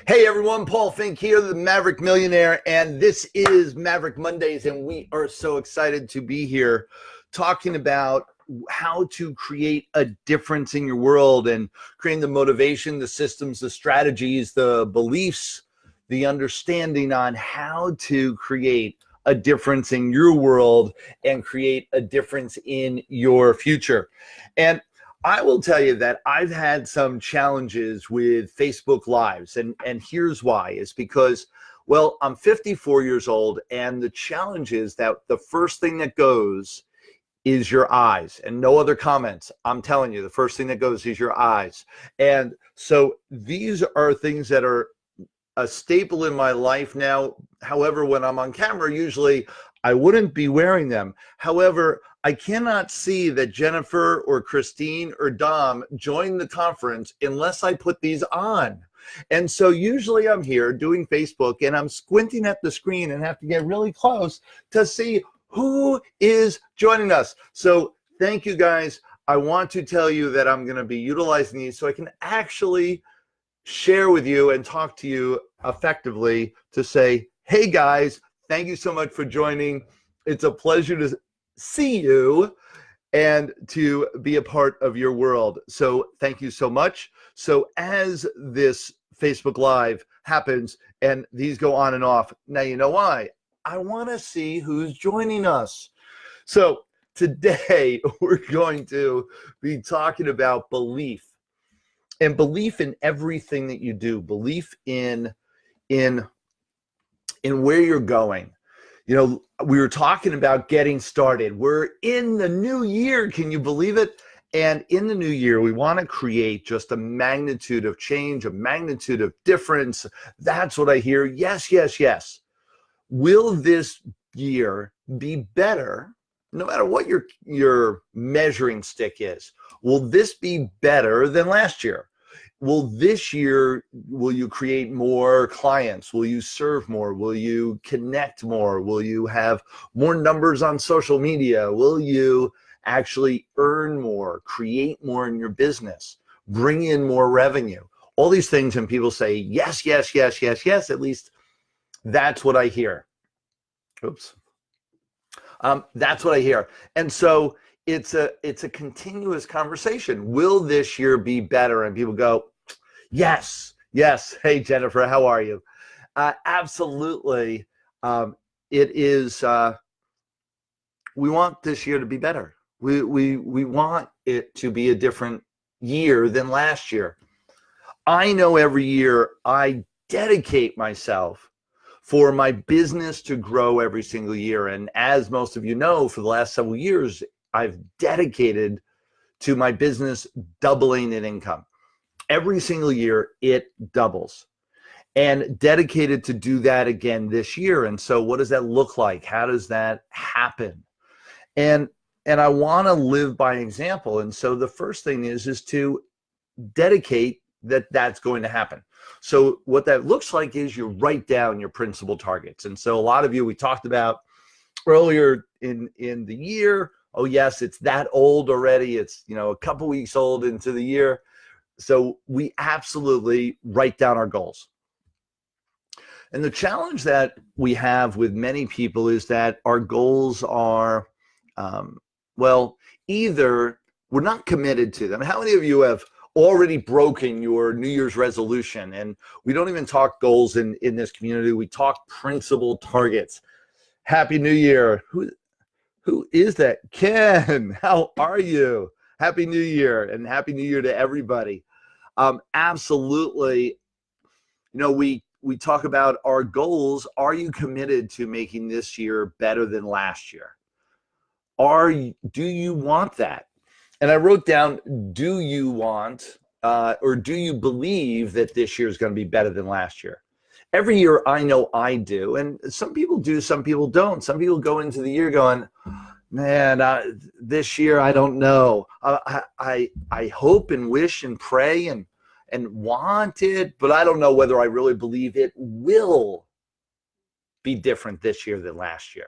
Hey everyone, Paul Finck here, the Maverick Millionaire, and this is Maverick Mondays, and we are so excited to be here talking about how to create a difference in your world and creating the motivation, the systems, the strategies, the beliefs, the understanding on how to create a difference in your world and create a difference in your future. And I will tell you that I've had some challenges with Facebook Lives, and here's why. Is because, well, I'm 54 years old, and the challenge is that the first thing that goes is your eyes and no other comments. I'm telling you, the first thing that goes is your eyes. And so these are things that are a staple in my life now. However, when I'm on camera, usually I wouldn't be wearing them. However, I cannot see that Jennifer or Christine or Dom joined the conference unless I put these on. And so usually I'm here doing Facebook and I'm squinting at the screen and have to get really close to see who is joining us. So thank you guys. I want to tell you that I'm going to be utilizing these so I can actually share with you and talk to you effectively to say, hey guys, thank you so much for joining. It's a pleasure to see you and to be a part of your world. So thank you so much. So as this Facebook Live happens and these go on and off, now you know why. I want to see who's joining us. So today we're going to be talking about belief, and belief in everything that you do, belief in where you're going. You know, we were talking about getting started. We're in the new year. Can you believe it? And in the new year, we want to create just a magnitude of change, a magnitude of difference. That's what I hear. Yes, yes, yes. Will this year be better, no matter what your measuring stick is? Will this be better than last year? Will this year, will you create more clients? Will you serve more? Will you connect more? Will you have more numbers on social media? Will you actually earn more, create more in your business, bring in more revenue? All these things, and people say, yes, yes, yes, yes, yes. At least that's what I hear. Oops. That's what I hear. And so it's a continuous conversation. Will this year be better? And people go, yes, yes. Hey, Jennifer, how are you? Absolutely. It is, we want this year to be better. We want it to be a different year than last year. I know every year I dedicate myself for my business to grow every single year. And as most of you know, for the last several years, I've dedicated to my business doubling in income. Every single year, it doubles. And dedicated to do that again this year. And so what does that look like? How does that happen? And I want to live by example. And so the first thing is to dedicate that that's going to happen. So what that looks like is you write down your principal targets. And so a lot of you, we talked about earlier in the year, oh yes, it's that old already. It's, you know, a couple weeks old into the year. So we absolutely write down our goals. And the challenge that we have with many people is that our goals are, well, either we're not committed to them. How many of you have already broken your New Year's resolution? And we don't even talk goals in this community. We talk principal targets. Happy New Year. Who is that? Ken, how are you? Happy New Year, and Happy New Year to everybody. Absolutely. You know, we talk about our goals. Are you committed to making this year better than last year? Do you want that? And I wrote down, do you want or do you believe that this year is going to be better than last year? Every year I know I do. And some people do, some people don't. Some people go into the year going, man, this year I don't know. I hope and wish and pray and want it, but I don't know whether I really believe it will be different this year than last year.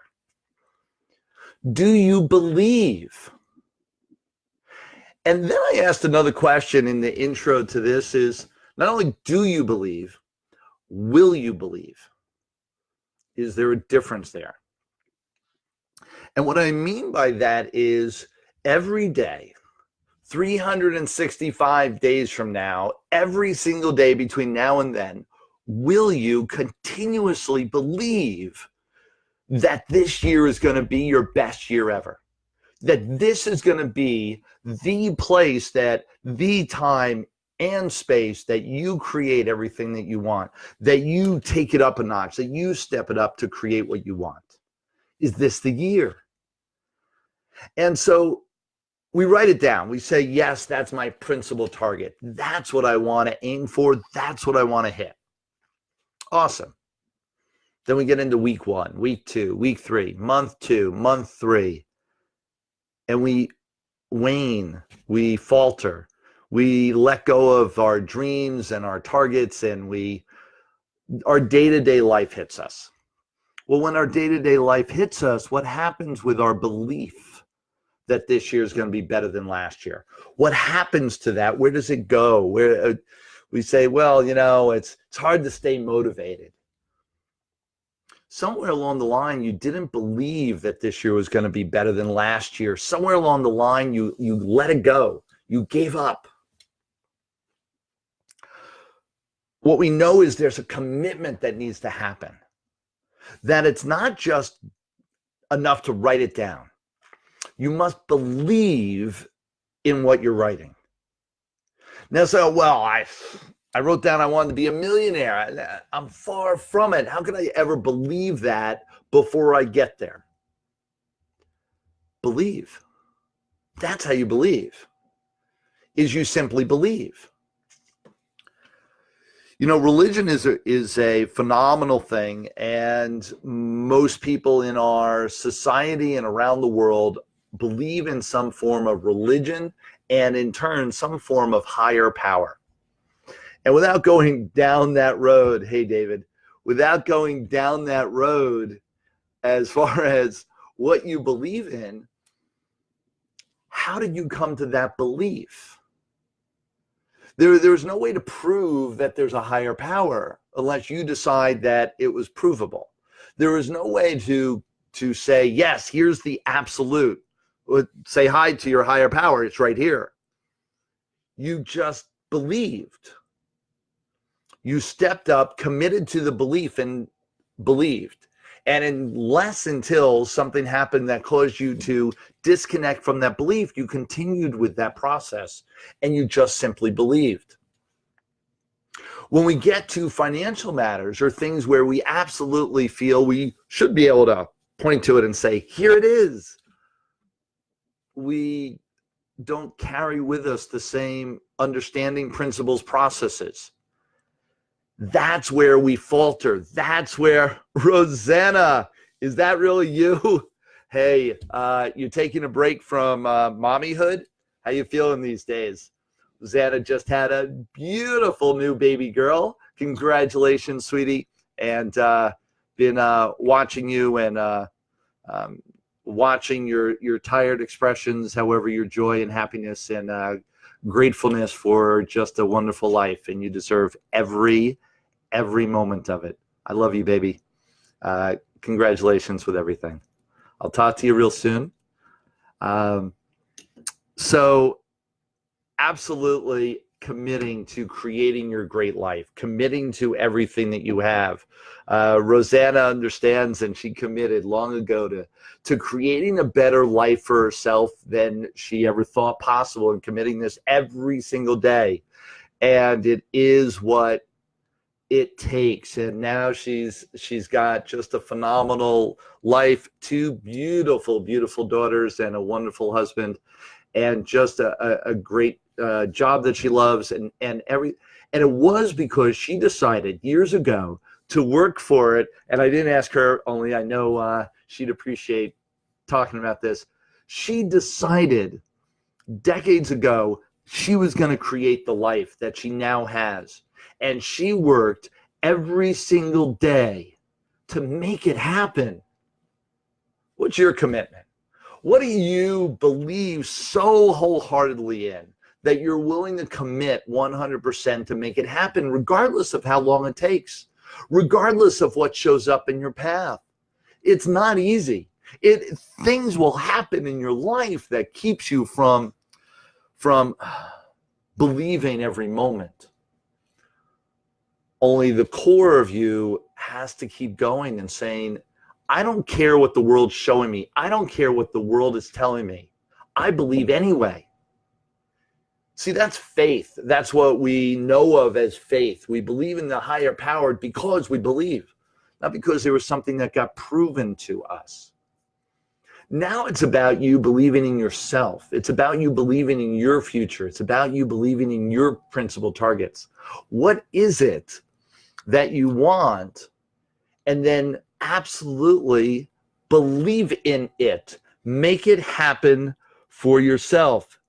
Do you believe? And then I asked another question in the intro to this is, not only do you believe, Will you believe? Is there a difference there? And what I mean by that is every day, 365 days from now, every single day between now and then, will you continuously believe that this year is going to be your best year ever? That this is going to be the place, that the time and space that you create everything that you want, that you take it up a notch, that you step it up to create what you want? Is this the year? And so we write it down. We say, yes, that's my principal target. That's what I want to aim for. That's what I want to hit. Awesome. Then we get into week 1, week 2, week 3, month 2, month 3. And we wane, we falter, we let go of our dreams and our targets, and our day-to-day life hits us. Well, when our day-to-day life hits us, what happens with our belief that this year is going to be better than last year? What happens to that? Where does it go? Where we say, well, it's hard to stay motivated. Somewhere along the line, you didn't believe that this year was going to be better than last year. Somewhere along the line, you let it go. You gave up. What we know is there's a commitment that needs to happen. That it's not just enough to write it down. You must believe in what you're writing. Now, so, well, I wrote down I wanted to be a millionaire. I'm far from it. How can I ever believe that before I get there? Believe. That's how you believe, is you simply believe. Religion is a phenomenal thing, and most people in our society and around the world believe in some form of religion and in turn some form of higher power. And without going down that road, hey, David, without going down that road as far as what you believe in, how did you come to that belief? There's no way to prove that there's a higher power unless you decide that it was provable. There is no way to say, yes, here's the absolute. Say hi to your higher power. It's right here. You just believed. You stepped up, committed to the belief, and believed. And unless until something happened that caused you to disconnect from that belief, you continued with that process and you just simply believed. When we get to financial matters or things where we absolutely feel we should be able to point to it and say, here it is, we don't carry with us the same understanding, principles, processes. That's where we falter. That's where, Rosanna, is that really you? Hey, you're taking a break from mommyhood? How you feeling these days? Rosanna just had a beautiful new baby girl. Congratulations, sweetie. And been watching you and watching your tired expressions, however, your joy and happiness and gratefulness for just a wonderful life. And you deserve every moment of it. I love you, baby. Congratulations with everything. I'll talk to you real soon. So absolutely committing to creating your great life, committing to everything that you have. Rosanna understands, and she committed long ago to creating a better life for herself than she ever thought possible, and committing this every single day. And it is what it takes. And now she's got just a phenomenal life, 2 beautiful daughters and a wonderful husband, and just a great job that she loves, and it was because she decided years ago to work for it. And I didn't ask her, only I know she'd appreciate talking about this. She decided decades ago she was going to create the life that she now has. And she worked every single day to make it happen. What's your commitment? What do you believe so wholeheartedly in that you're willing to commit 100% to make it happen, regardless of how long it takes, regardless of what shows up in your path. It's not easy. Things will happen in your life that keeps you from believing every moment. Only the core of you has to keep going and saying, I don't care what the world's showing me. I don't care what the world is telling me. I believe anyway. See, that's faith. That's what we know of as faith. We believe in the higher power because we believe, not because there was something that got proven to us. Now it's about you believing in yourself. It's about you believing in your future. It's about you believing in your principal targets. What is it that you want? And then absolutely believe in it. Make it happen for yourself.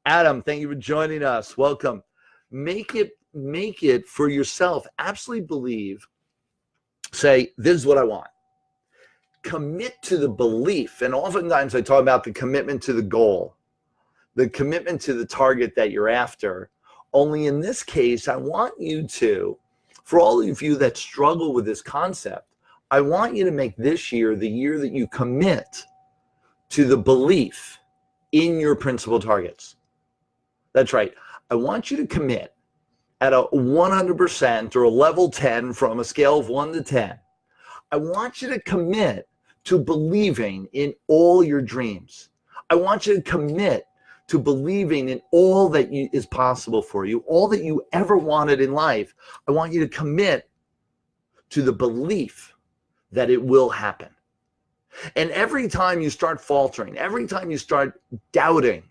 Adam, thank you for joining us. Welcome. Make it for yourself. Absolutely believe. Say, this is what I want. Commit to the belief. And oftentimes I talk about the commitment to the goal, the commitment to the target that you're after. Only in this case, I want you to, for all of you that struggle with this concept, I want you to make this year the year that you commit to the belief in your principal targets. That's right. I want you to commit at a 100% or a level 10 from a scale of 1 to 10. I want you to commit to believing in all your dreams. I want you to commit to believing in all that is possible for you, all that you ever wanted in life. I want you to commit to the belief that it will happen. And every time you start faltering, every time you start doubting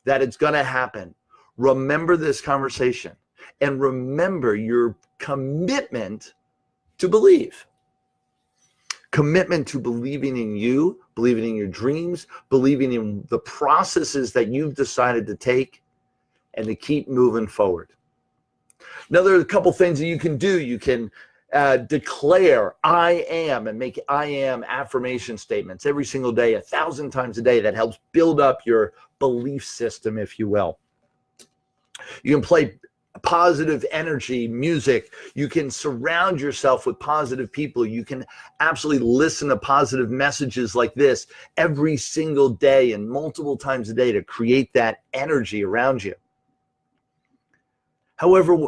that it's going to happen, remember this conversation and remember your commitment to believe. Commitment to believing in you, believing in your dreams, believing in the processes that you've decided to take, and to keep moving forward. Now, there are a couple things that you can do. You can declare I am and make I am affirmation statements every single day, 1,000 times a day. That helps build up your belief system, if you will. You can play positive energy music. You can surround yourself with positive people. You can absolutely listen to positive messages like this every single day and multiple times a day to create that energy around you. However,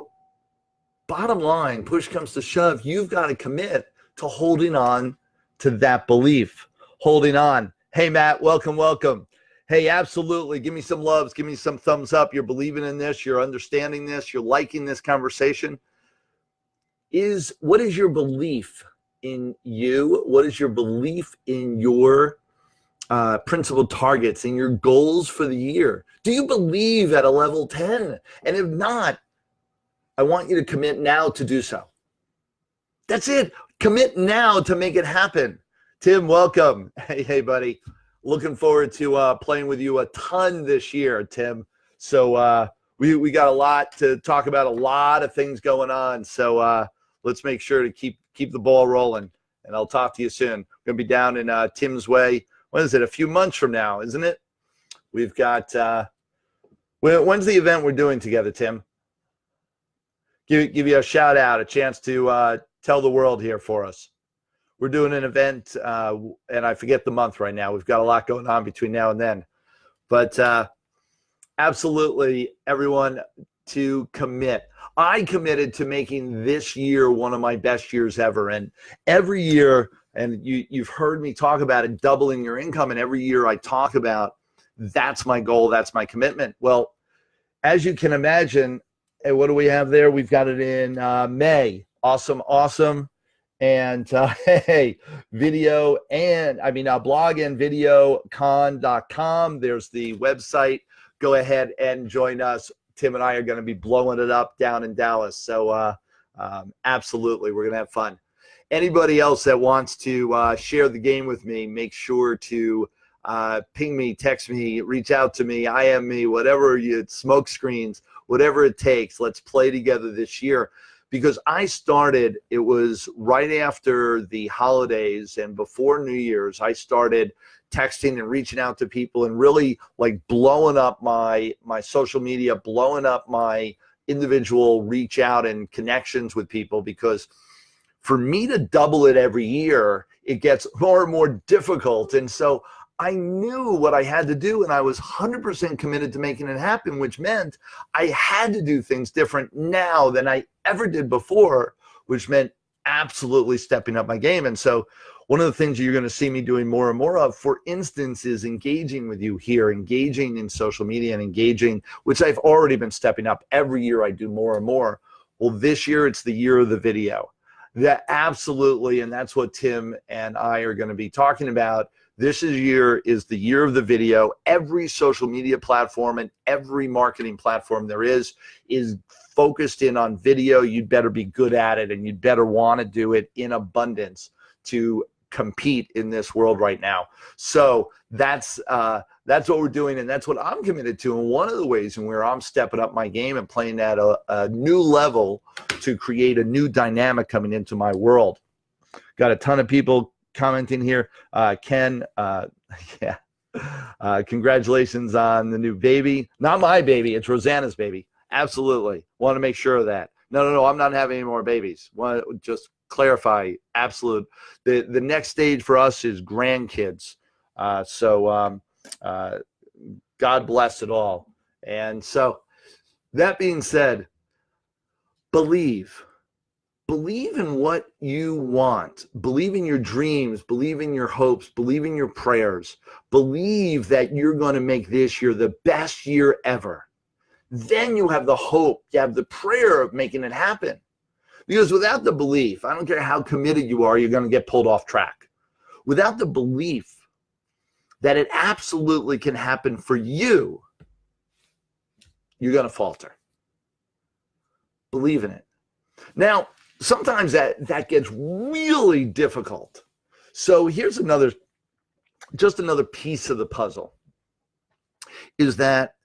bottom line, push comes to shove, you've got to commit to holding on to that belief. Holding on. Hey, Matt, welcome. Hey, absolutely. Give me some loves. Give me some thumbs up. You're believing in this. You're understanding this. You're liking this conversation. What is your belief in you? What is your belief in your principal targets and your goals for the year? Do you believe at a level 10? And if not, I want you to commit now to do so. That's it. Commit now to make it happen. Tim, welcome. Hey, buddy. Looking forward to playing with you a ton this year, Tim. So we got a lot to talk about, a lot of things going on. So let's make sure to keep the ball rolling. And I'll talk to you soon. We're going to be down in Tim's way. When is it? A few months from now, isn't it? We've got when's the event we're doing together, Tim? Give you a shout out, a chance to tell the world here for us. We're doing an event, and I forget the month right now. We've got a lot going on between now and then. But absolutely, everyone, to commit. I committed to making this year one of my best years ever. And every year, and you've heard me talk about it, doubling your income. And every year I talk about, that's my goal, that's my commitment. Well, as you can imagine, what do we have there? We've got it in May. Awesome. And hey, video and blog and videocon.com. There's the website. Go ahead and join us. Tim and I are going to be blowing it up down in Dallas. So absolutely, we're going to have fun. Anybody else that wants to share the game with me, make sure to ping me, text me, reach out to me, IM me, whatever smoke screens, whatever it takes. Let's play together this year. Because I started, it was right after the holidays and before New Year's, I started texting and reaching out to people and really like blowing up my social media, blowing up my individual reach out and connections with people. Because For me to double it every year, it gets more and more difficult. And so I knew what I had to do, and I was 100% committed to making it happen, which meant I had to do things different now than I ever did before, which meant absolutely stepping up my game. And so one of the things you're going to see me doing more and more of, for instance, is engaging with you here, engaging in social media and engaging, which I've already been stepping up. Every year I do more and more. Well, this year it's the year of the video. That absolutely, and that's what Tim and I are going to be talking about. This year is the year of the video. Every social media platform and every marketing platform there is focused in on video. You'd better be good at it, and you'd better want to do it in abundance to compete in this world right now. So that's what we're doing, and that's what I'm committed to. And one of the ways in where I'm stepping up my game and playing at a new level to create a new dynamic coming into my world. Got a ton of people commenting here. Ken, yeah, congratulations on the new baby. Not my baby, it's Rosanna's baby. Absolutely. Want to make sure of that. No, I'm not having any more babies. Want to just clarify, absolute. The next stage for us is grandkids. So God bless it all. And so that being said, believe in what you want. Believe in your dreams. Believe in your hopes. Believe in your prayers. Believe that you're going to make this year the best year ever. Then you have the hope, you have the prayer of making it happen. Because without the belief, I don't care how committed you are, you're going to get pulled off track. Without the belief that it absolutely can happen for you, you're going to falter. Believe in it. Now, sometimes that gets really difficult. So here's just another piece of the puzzle, is that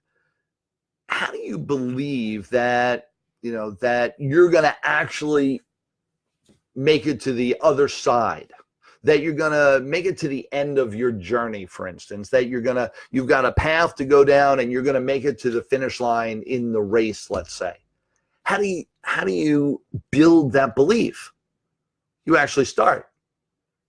how do you believe that, that you're going to actually make it to the other side, that you're going to make it to the end of your journey, for instance, that you've got a path to go down and you're going to make it to the finish line in the race, let's say. How do you build that belief? You actually start,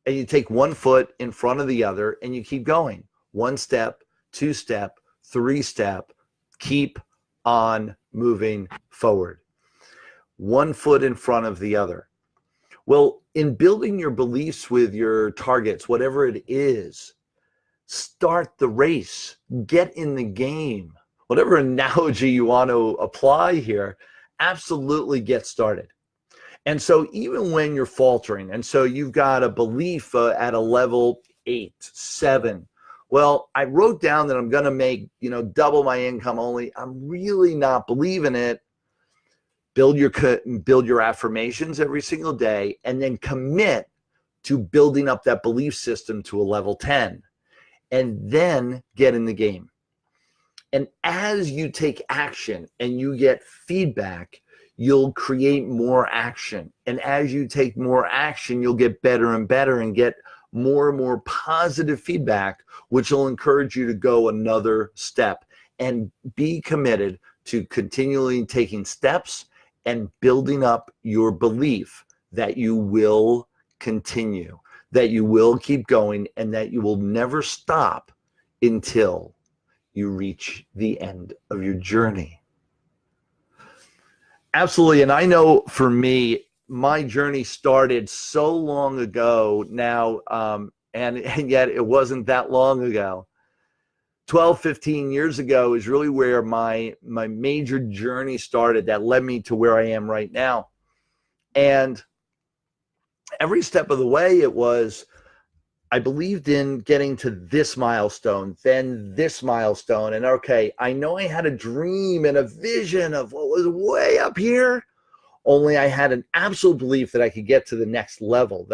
and you take one foot in front of the other, and you keep going. 1 step, 2 step, 3 step, keep on moving forward. 1 foot in front of the other. Well, in building your beliefs with your targets, whatever it is, start the race, get in the game. Whatever analogy you want to apply here, absolutely get started. And so even when you're faltering, and so you've got a belief at a level 8, 7, well, I wrote down that I'm going to make, double my income only. I'm really not believing it. Build your affirmations every single day, and then commit to building up that belief system to a level 10, and then get in the game. And as you take action and you get feedback, you'll create more action. And as you take more action, you'll get better and better and get more and more positive feedback, which will encourage you to go another step and be committed to continually taking steps and building up your belief that you will continue, that you will keep going, and that you will never stop until you reach the end of your journey. Absolutely. And I know for me, my journey started so long ago now, and yet it wasn't that long ago. 12, 15 years ago is really where my major journey started that led me to where I am right now. And every step of the way, it was, I believed in getting to this milestone, then this milestone. And okay, I know I had a dream and a vision of what was way up here, only I had an absolute belief that I could get to the next level,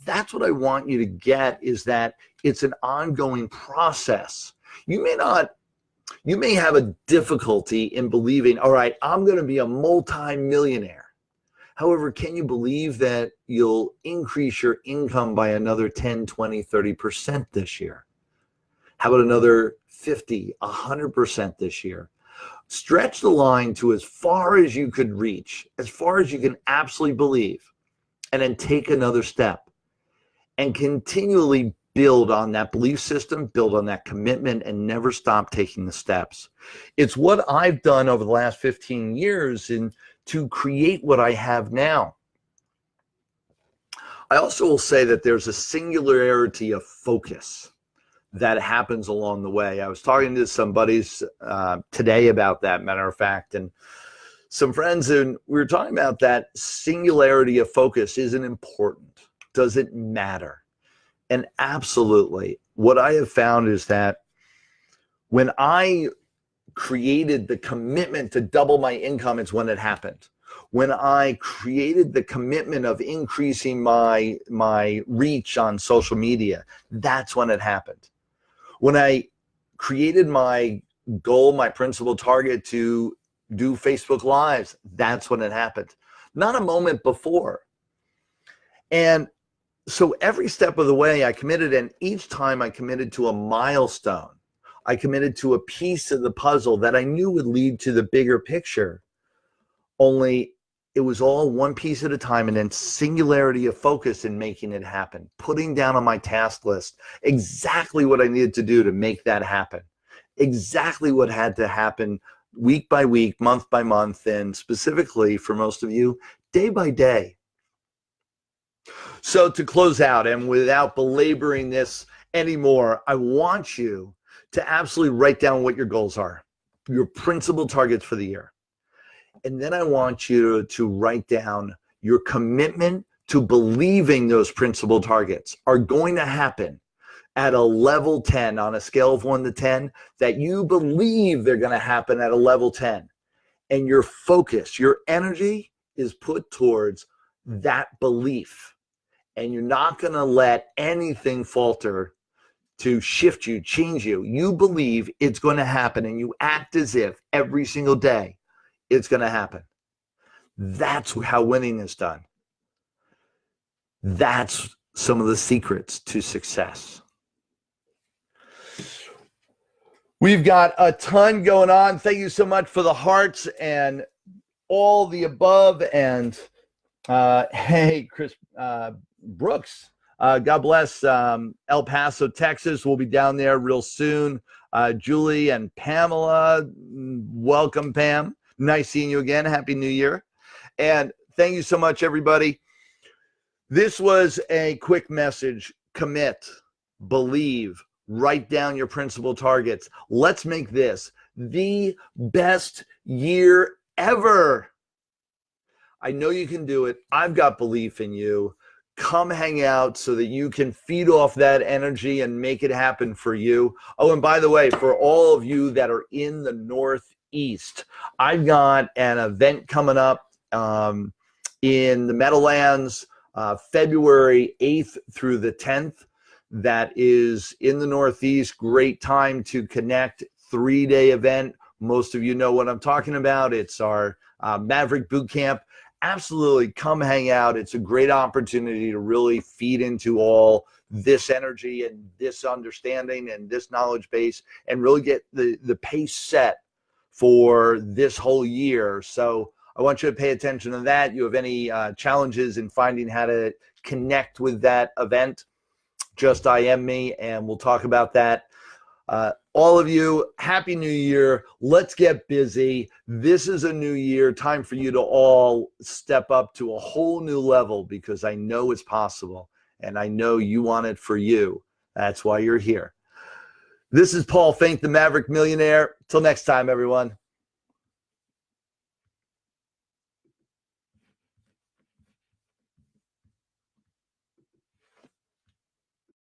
That's what I want you to get, is that it's an ongoing process. You may have a difficulty in believing, all right, I'm going to be a multi-millionaire. However, can you believe that you'll increase your income by another 10, 20, 30% this year? How about another 50, 100% this year? Stretch the line to as far as you could reach, as far as you can absolutely believe, and then take another step and continually build on that belief system, build on that commitment, and never stop taking the steps. It's what I've done over the last 15 years to create what I have now. I also will say that there's a singularity of focus that happens along the way. I was talking to some buddies today about that, matter of fact, and some friends, and we were talking about that singularity of focus. Isn't important? Does it matter? And absolutely. What I have found is that when I created the commitment to double my income, it's when it happened. When I created the commitment of increasing my reach on social media, that's when it happened. When I created my goal, my principal target to do Facebook Lives, that's when it happened. Not a moment before. And so every step of the way I committed, and each time I committed to a milestone. I committed to a piece of the puzzle that I knew would lead to the bigger picture. Only it was all one piece at a time, and then singularity of focus in making it happen, putting down on my task list exactly what I needed to do to make that happen, exactly what had to happen week by week, month by month, and specifically for most of you, day by day. So to close out, and without belaboring this anymore, I want you to absolutely write down what your goals are, your principal targets for the year. And then I want you to write down your commitment to believing those principal targets are going to happen at a level 10 on a scale of 1 to 10, that you believe they're going to happen at a level 10. And your focus, your energy is put towards that belief. And you're not going to let anything falter to shift you, change you. You believe it's going to happen, and you act as if every single day it's going to happen. That's how winning is done. That's some of the secrets to success. We've got a ton going on. Thank you so much for the hearts and all the above. And hey, Chris Brooks, God bless El Paso, Texas. We'll be down there real soon. Julie and Pamela, welcome, Pam. Nice seeing you again. Happy New Year. And thank you so much, everybody. This was a quick message. Commit, believe, write down your principal targets. Let's make this the best year ever. I know you can do it. I've got belief in you. Come hang out so that you can feed off that energy and make it happen for you. Oh, and by the way, for all of you that are in the Northeast, I've got an event coming up in the Meadowlands, February 8th through the 10th. That is in the Northeast. Great time to connect. 3-day event. Most of you know what I'm talking about. It's our Maverick boot camp. Absolutely come hang out. It's a great opportunity to really feed into all this energy and this understanding and this knowledge base, and really get the pace set for this whole year. So I want you to pay attention to that. You have any challenges in finding how to connect with that event, just IM me and we'll talk about that. All of you, Happy New Year. Let's get busy. This is a new year. Time for you to all step up to a whole new level, because I know it's possible and I know you want it for you. That's why you're here. This is Paul Finck, the Maverick Millionaire. Till next time, everyone.